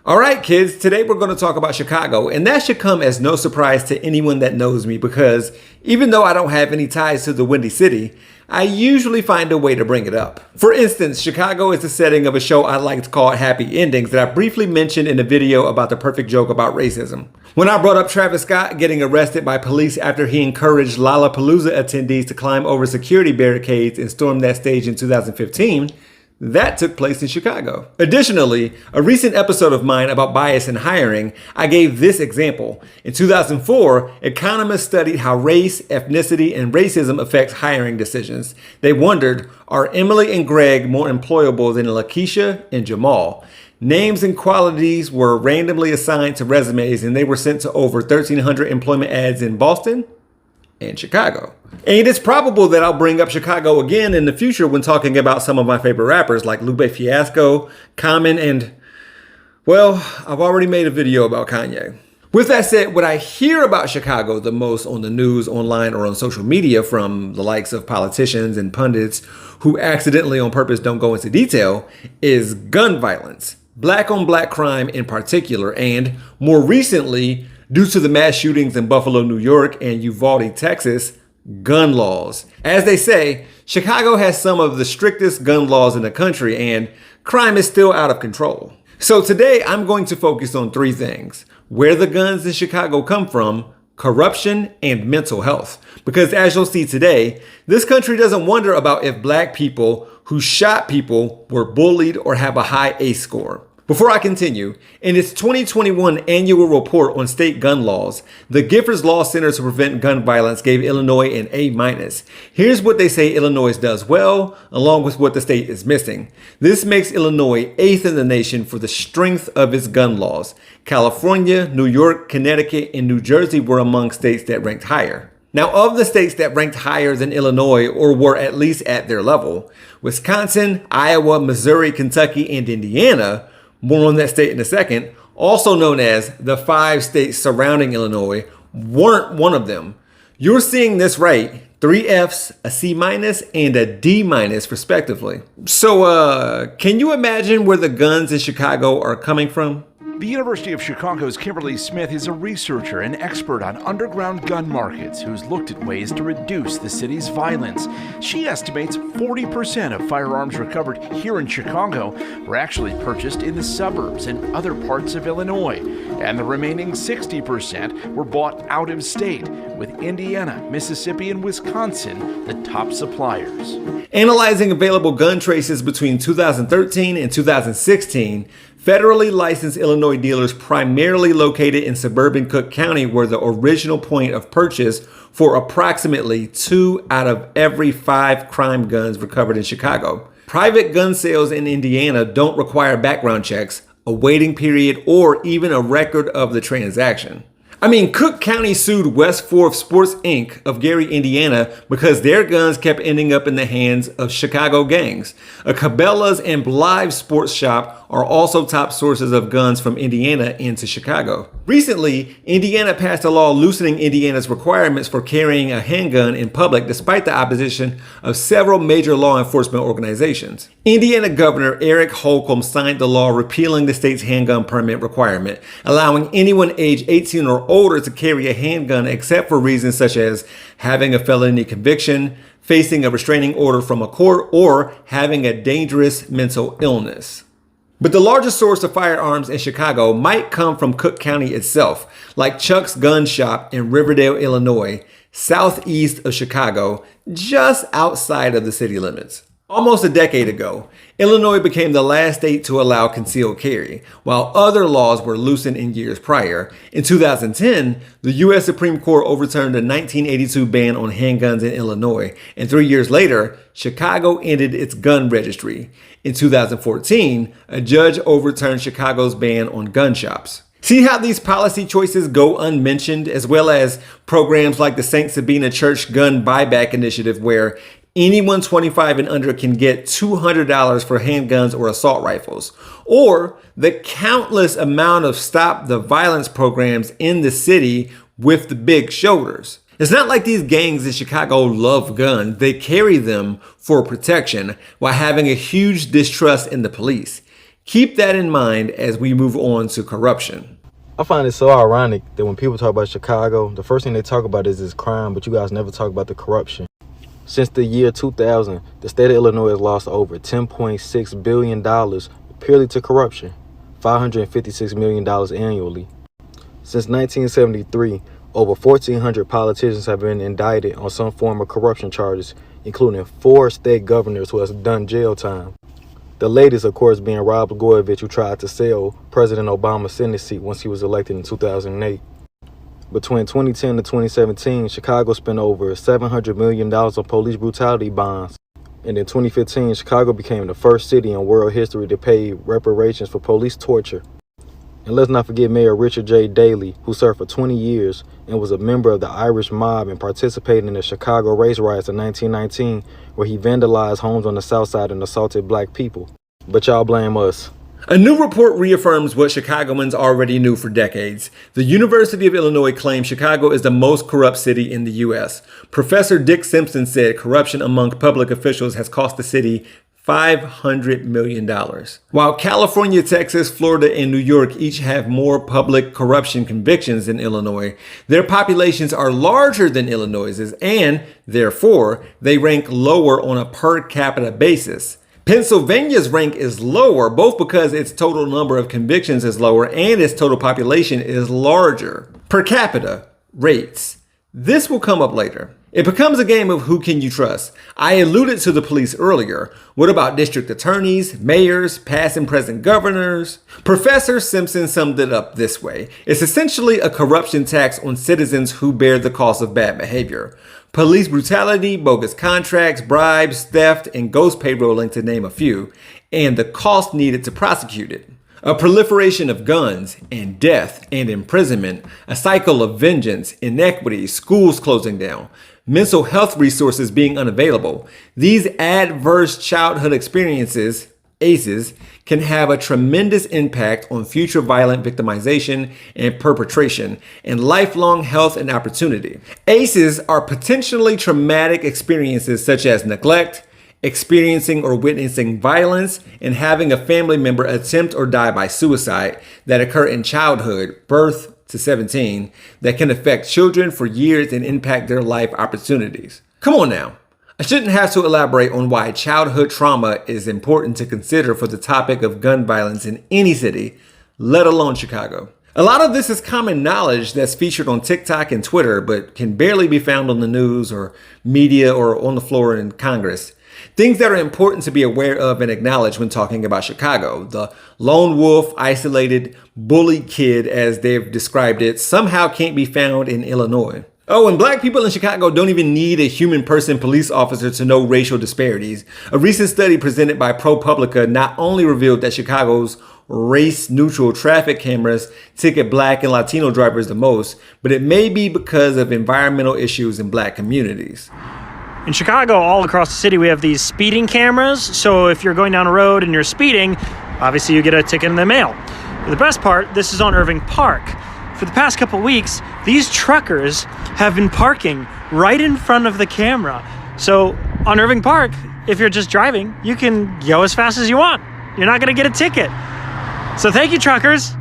All right, kids, today we're going to talk about Chicago, and that should come as no surprise to anyone that knows me because even though I don't have any ties to the Windy City, I usually find a way to bring it up. For instance, Chicago is the setting of a show I like to call Happy Endings that I briefly mentioned in a video about the perfect joke about racism. When I brought up Travis Scott getting arrested by police after he encouraged Lollapalooza attendees to climb over security barricades and storm that stage in 2015, that took place in Chicago. Additionally, a recent episode of mine about bias in hiring, I gave this example. In 2004, economists studied how race, ethnicity, and racism affects hiring decisions. They wondered, are Emily and Greg more employable than Lakeisha and Jamal? Names and qualities were randomly assigned to resumes, and they were sent to over 1,300 employment ads in Boston and Chicago. And it's probable that I'll bring up Chicago again in the future when talking about some of my favorite rappers like Lupe Fiasco, Common, and, well, I've already made a video about Kanye. With that said, what I hear about Chicago the most on the news, online, or on social media from the likes of politicians and pundits who accidentally on purpose don't go into detail is gun violence, black on black crime in particular, and more recently, due to the mass shootings in Buffalo, New York and Uvalde, Texas, gun laws. As they say, Chicago has some of the strictest gun laws in the country and crime is still out of control. So today I'm going to focus on three things: where the guns in Chicago come from, corruption, and mental health. Because as you'll see today, this country doesn't wonder about if black people who shot people were bullied or have a high ACE score. Before I continue, in its 2021 annual report on state gun laws, the Giffords Law Center to Prevent Gun Violence gave Illinois an A-. Here's what they say Illinois does well, along with what the state is missing. This makes Illinois 8th in the nation for the strength of its gun laws. California, New York, Connecticut, and New Jersey were among states that ranked higher. Now, of the states that ranked higher than Illinois, or were at least at their level, Wisconsin, Iowa, Missouri, Kentucky, and Indiana, more on that state in a second, also known as the 5 states surrounding Illinois, weren't one of them. You're seeing this right. 3 Fs, a C-, and a D- respectively. So, can you imagine where the guns in Chicago are coming from? The University of Chicago's Kimberly Smith is a researcher and expert on underground gun markets who's looked at ways to reduce the city's violence. She estimates 40% of firearms recovered here in Chicago were actually purchased in the suburbs and other parts of Illinois, and the remaining 60% were bought out of state, with Indiana, Mississippi, and Wisconsin the top suppliers. Analyzing available gun traces between 2013 and 2016, federally licensed Illinois dealers primarily located in suburban Cook County were the original point of purchase for approximately 2 out of every 5 crime guns recovered in Chicago. Private gun sales in Indiana don't require background checks, a waiting period, or even a record of the transaction. I mean, Cook County sued West 4th Sports Inc. of Gary, Indiana because their guns kept ending up in the hands of Chicago gangs. A Cabela's and Blythe Sports Shop are also top sources of guns from Indiana into Chicago. Recently, Indiana passed a law loosening Indiana's requirements for carrying a handgun in public despite the opposition of several major law enforcement organizations. Indiana Governor Eric Holcomb signed the law repealing the state's handgun permit requirement, allowing anyone age 18 or older to carry a handgun except for reasons such as having a felony conviction, facing a restraining order from a court, or having a dangerous mental illness. But the largest source of firearms in Chicago might come from Cook County itself, like Chuck's Gun Shop in Riverdale, Illinois, southeast of Chicago, just outside of the city limits. Almost a decade ago, Illinois became the last state to allow concealed carry, while other laws were loosened in years prior. In 2010, the U.S. Supreme Court overturned the 1982 ban on handguns in Illinois, and 3 years later, Chicago ended its gun registry. In 2014, a judge overturned Chicago's ban on gun shops. See how these policy choices go unmentioned, as well as programs like the St. Sabina Church Gun Buyback Initiative, where anyone 25 and under can get $200 for handguns or assault rifles, or the countless amount of Stop the Violence programs in the city with the big shoulders. It's not like these gangs in Chicago love guns. They carry them for protection while having a huge distrust in the police. Keep that in mind as we move on to corruption. I find it so ironic that when people talk about Chicago, the first thing they talk about is this crime, but you guys never talk about the corruption. Since the year 2000, the state of Illinois has lost over $10.6 billion purely to corruption, $556 million annually. Since 1973, over 1,400 politicians have been indicted on some form of corruption charges, including 4 state governors who have done jail time. The latest, of course, being Rob Blagojevich, who tried to sell President Obama's Senate seat once he was elected in 2008. Between 2010 to 2017, Chicago spent over $700 million on police brutality bonds. And in 2015, Chicago became the first city in world history to pay reparations for police torture. And let's not forget Mayor Richard J. Daley, who served for 20 years and was a member of the Irish mob and participated in the Chicago race riots in 1919, where he vandalized homes on the south side and assaulted black people. But y'all blame us. A new report reaffirms what Chicagoans already knew for decades. The University of Illinois claims Chicago is the most corrupt city in the U.S. Professor Dick Simpson said corruption among public officials has cost the city $500 million. While California, Texas, Florida, and New York each have more public corruption convictions than Illinois, their populations are larger than Illinois's, and therefore they rank lower on a per capita basis. Pennsylvania's rank is lower, both because its total number of convictions is lower and its total population is larger. Per capita rates. This will come up later. It becomes a game of who can you trust. I alluded to the police earlier. What about district attorneys, mayors, past and present governors? Professor Simpson summed it up this way. It's essentially a corruption tax on citizens who bear the cost of bad behavior. Police brutality, bogus contracts, bribes, theft, and ghost payrolling, to name a few, and the cost needed to prosecute it. A proliferation of guns and death and imprisonment, a cycle of vengeance, inequity, schools closing down, mental health resources being unavailable. These adverse childhood experiences, ACEs, can have a tremendous impact on future violent victimization and perpetration and lifelong health and opportunity. ACEs are potentially traumatic experiences such as neglect, experiencing or witnessing violence, and having a family member attempt or die by suicide that occur in childhood, birth to 17, that can affect children for years and impact their life opportunities. Come on now. I shouldn't have to elaborate on why childhood trauma is important to consider for the topic of gun violence in any city, let alone Chicago. A lot of this is common knowledge that's featured on TikTok and Twitter, but can barely be found on the news or media or on the floor in Congress. Things that are important to be aware of and acknowledge when talking about Chicago. The lone wolf, isolated, bullied kid, as they've described it, somehow can't be found in Illinois. Oh, and black people in Chicago don't even need a human person police officer to know racial disparities. A recent study presented by ProPublica not only revealed that Chicago's race-neutral traffic cameras ticket black and Latino drivers the most, but it may be because of environmental issues in black communities. In Chicago, all across the city, we have these speeding cameras. So if you're going down a road and you're speeding, obviously you get a ticket in the mail. But the best part, this is on Irving Park. For the past couple weeks, these truckers have been parking right in front of the camera. So on Irving Park, if you're just driving, you can go as fast as you want. You're not gonna get a ticket. So thank you, truckers.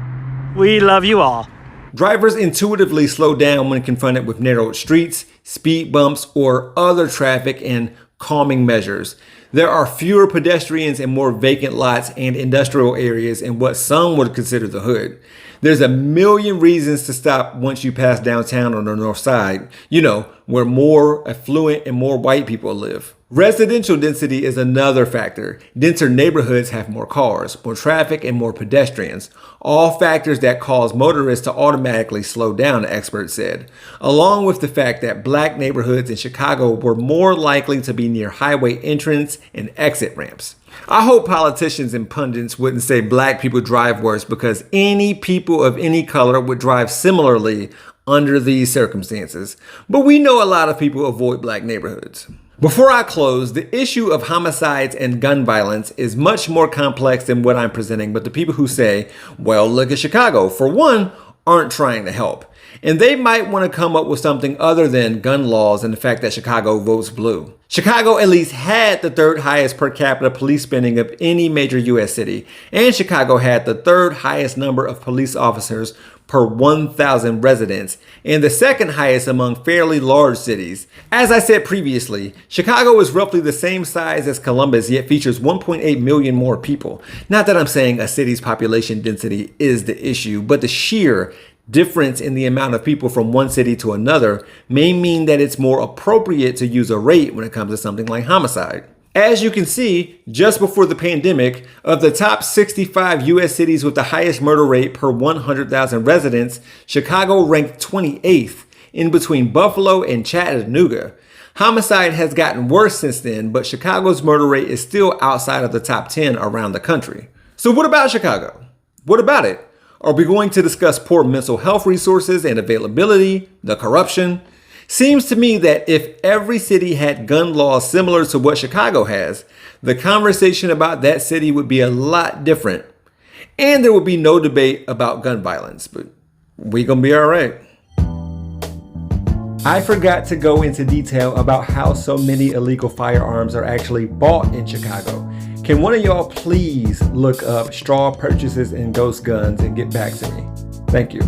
We love you all. Drivers intuitively slow down when confronted with narrowed streets, speed bumps, or other traffic and calming measures. There are fewer pedestrians and more vacant lots and industrial areas in what some would consider the hood. There's a million reasons to stop once you pass downtown on the north side, where more affluent and more white people live. Residential density is another factor. Denser neighborhoods have more cars, more traffic, and more pedestrians. All factors that cause motorists to automatically slow down, the expert said. Along with the fact that black neighborhoods in Chicago were more likely to be near highway entrance and exit ramps. I hope politicians and pundits wouldn't say black people drive worse, because any people of any color would drive similarly under these circumstances. But we know a lot of people avoid black neighborhoods. Before I close, the issue of homicides and gun violence is much more complex than what I'm presenting, but the people who say, well, look at Chicago, for one, aren't trying to help. And they might want to come up with something other than gun laws and the fact that Chicago votes blue. Chicago at least had the third highest per capita police spending of any major US city, and Chicago had the third highest number of police officers per 1,000 residents, and the second highest among fairly large cities. As I said previously, Chicago is roughly the same size as Columbus, yet features 1.8 million more people. Not that I'm saying a city's population density is the issue, but the sheer difference in the amount of people from one city to another may mean that it's more appropriate to use a rate when it comes to something like homicide. As you can see, just before the pandemic, of the top 65 US cities with the highest murder rate per 100,000 residents, Chicago ranked 28th, in between Buffalo and Chattanooga. Homicide has gotten worse since then, but Chicago's murder rate is still outside of the top 10 around the country. So what about Chicago? What about it? Are we going to discuss poor mental health resources and availability, the corruption? Seems to me that if every city had gun laws similar to what Chicago has, the conversation about that city would be a lot different. And there would be no debate about gun violence, but we gonna be all right. I forgot to go into detail about how so many illegal firearms are actually bought in Chicago. Can one of y'all please look up straw purchases and ghost guns and get back to me? Thank you.